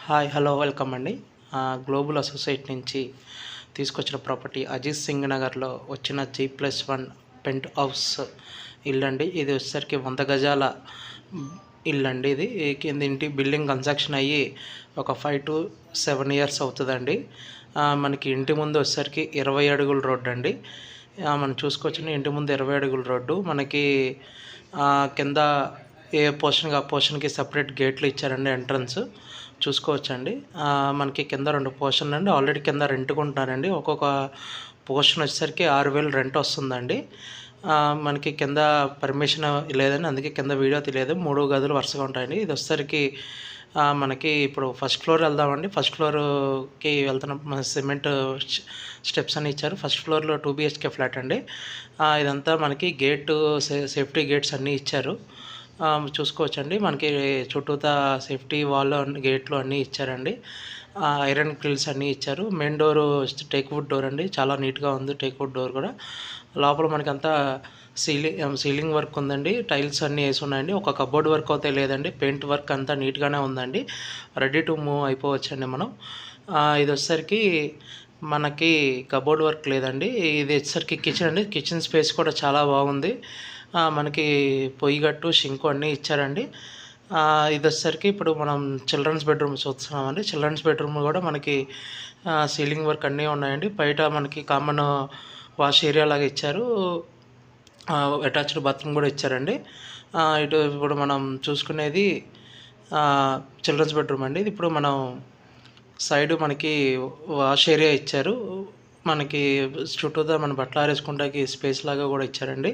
Hi hello welcome అండి. Global associate నుంచి తీసుకొచ్చిన ప్రాపర్టీ అజిత్ సింగ్ నగర్లో వచ్చిన G+1 పెంట్ హౌస్ ఇల్లు అండి. ఇది వచ్చేసరికి 100 గజాల ఇల్లు అండి. ఇది కింద ఇంటి బిల్డింగ్ కన్స్ట్రక్షన్ అయ్యి ఒక 5 to 7 ఇయర్స్ అవుతుందండి. మనకి ఇంటి ముందు వచ్చేసరికి 20 అడుగుల రోడ్డు అండి. మనం చూసుకోవచ్చు, ఇంటి ముందు 20 అడుగుల రోడ్డు. మనకి కింద ఏ పోర్షన్కి ఆ పోర్షన్కి సపరేట్ గేట్లు ఇచ్చారండి. ఎంట్రన్స్ చూసుకోవచ్చండి. మనకి కింద 2 పోర్షన్లు అండి. ఆల్రెడీ కింద రెంట్కి ఉంటున్నారండి. ఒక్కొక్క పోర్షన్ వచ్చేసరికి 6,000 రెంట్ వస్తుందండి. మనకి కింద పర్మిషన్ లేదండి, అందుకే కింద వీడియో తెలియదు. 3 గదులు వరుసగా ఉంటాయండి. ఇది వచ్చేసరికి మనకి ఇప్పుడు ఫస్ట్ ఫ్లోర్ వెళ్దామండి. ఫస్ట్ ఫ్లోర్కి వెళ్తున్నాం. మన సిమెంట్ స్టెప్స్ అని ఇచ్చారు. ఫస్ట్ ఫ్లోర్లో 2 BHK ఫ్లాట్ అండి. ఇదంతా మనకి గేటు సేఫ్టీ గేట్స్ అన్నీ ఇచ్చారు. చూసుకోవచ్చండి. మనకి చుట్టూతా సేఫ్టీ వాల్ గేట్లు అన్నీ ఇచ్చారండి. ఐరన్ గ్రిల్స్ అన్నీ ఇచ్చారు. మెయిన్ డోరు టేక్వుడ్ డోర్ అండి. చాలా నీట్గా ఉంది టేక్వుడ్ డోర్ కూడా. లోపల మనకంతా సీలింగ్ వర్క్ ఉందండి. టైల్స్ అన్నీ వేసి ఉన్నాయండి. ఒక కబోర్డ్ వర్క్ అయితే లేదండి. పెయింట్ వర్క్ అంతా నీట్గానే ఉందండి. రెడీ టు మూవ్ అయిపోవచ్చండి మనం. ఇది వచ్చేసరికి మనకి కబోర్డ్ వర్క్ లేదండి. ఇది వచ్చేసరికి కిచెన్ అండి. కిచెన్ స్పేస్ కూడా చాలా బాగుంది. మనకి పొయ్యి గట్టు షింకు అన్నీ ఇచ్చారండి. ఇది వచ్చేసరికి ఇప్పుడు మనం చిల్డ్రన్స్ బెడ్రూమ్ చూస్తున్నామండి. చిల్డ్రన్స్ బెడ్రూమ్ కూడా మనకి సీలింగ్ వర్క్ అన్నీ ఉన్నాయండి. బయట మనకి కామన్ వాష్ ఏరియా లాగా ఇచ్చారు. అటాచ్డ్ బాత్రూమ్ కూడా ఇచ్చారండి. ఇటు ఇప్పుడు మనం చూసుకునేది చిల్డ్రన్స్ బెడ్రూమ్ అండి. ఇది ఇప్పుడు మనం సైడ్ మనకి వాష్ ఏరియా ఇచ్చారు. మనకి చుట్టూతా మన బట్టలు ఆరేసుకోవడానికి స్పేస్ లాగా కూడా ఇచ్చారండి.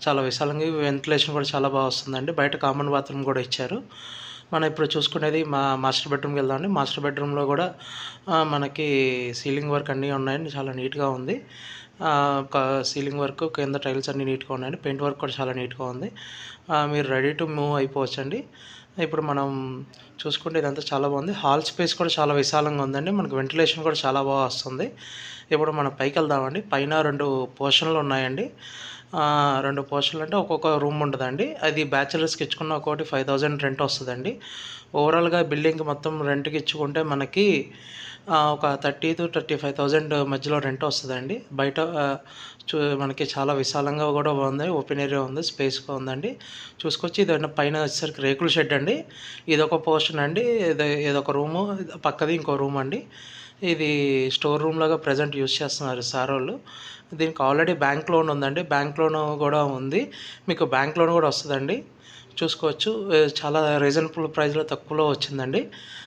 చాలా విశాలంగా వెంటిలేషన్ కూడా చాలా బాగా వస్తుందండి. బయట కామన్ బాత్రూమ్ కూడా ఇచ్చారు. మనం ఇప్పుడు చూసుకునేది మాస్టర్ బెడ్రూమ్కి వెళ్దామండి. మాస్టర్ బెడ్రూమ్లో కూడా మనకి సీలింగ్ వర్క్ అన్నీ ఉన్నాయండి. చాలా నీట్గా ఉంది. సీలింగ్ వర్క్ కింద టైల్స్ అన్నీ నీట్గా ఉన్నాయండి. పెయింట్ వర్క్ కూడా చాలా నీట్గా ఉంది. మీరు రెడీ టు మూవ్ అయిపోవచ్చండి. ఇప్పుడు మనం చూసుకుంటే ఇదంతా చాలా బాగుంది. హాల్ స్పేస్ కూడా చాలా విశాలంగా ఉందండి. మనకు వెంటిలేషన్ కూడా చాలా బాగా వస్తుంది. ఇప్పుడు మనం పైకి వెళ్దామండి. పైన 2 పోర్షన్లు ఉన్నాయండి. 2 పోర్షన్లు అంటే ఒక్కొక్క రూమ్ ఉంటుందండి. అది బ్యాచిలర్స్కి ఇచ్చుకున్న ఒకటి 5,000 రెంట్ వస్తుందండి. ఓవరాల్గా బిల్డింగ్ మొత్తం రెంట్కి ఇచ్చుకుంటే మనకి ఒక 30,000 to 35,000 మధ్యలో రెంట్ వస్తుందండి. బయట మనకి చాలా విశాలంగా కూడా ఉంది. ఓపెన్ ఏరియా ఉంది, స్పేస్గా ఉందండి. చూసుకొచ్చి ఇది పైన వచ్చేసరికి రేకుల షెడ్ అండి. ఇదొక పోర్షన్ అండి. ఇదొక రూము, పక్కది ఇంకో రూమ్ అండి. ఇది స్టోర్ రూమ్ లాగా ప్రజెంట్ యూజ్ చేస్తున్నారు సార్ వాళ్ళు. దీనికి ఆల్రెడీ బ్యాంక్ లోన్ ఉందండి. బ్యాంక్ లోన్ కూడా ఉంది. మీకు బ్యాంక్ లోన్ కూడా వస్తుందండి. చూసుకోవచ్చు. చాలా రీజనబుల్ ప్రైస్లో తక్కువలో వచ్చిందండి.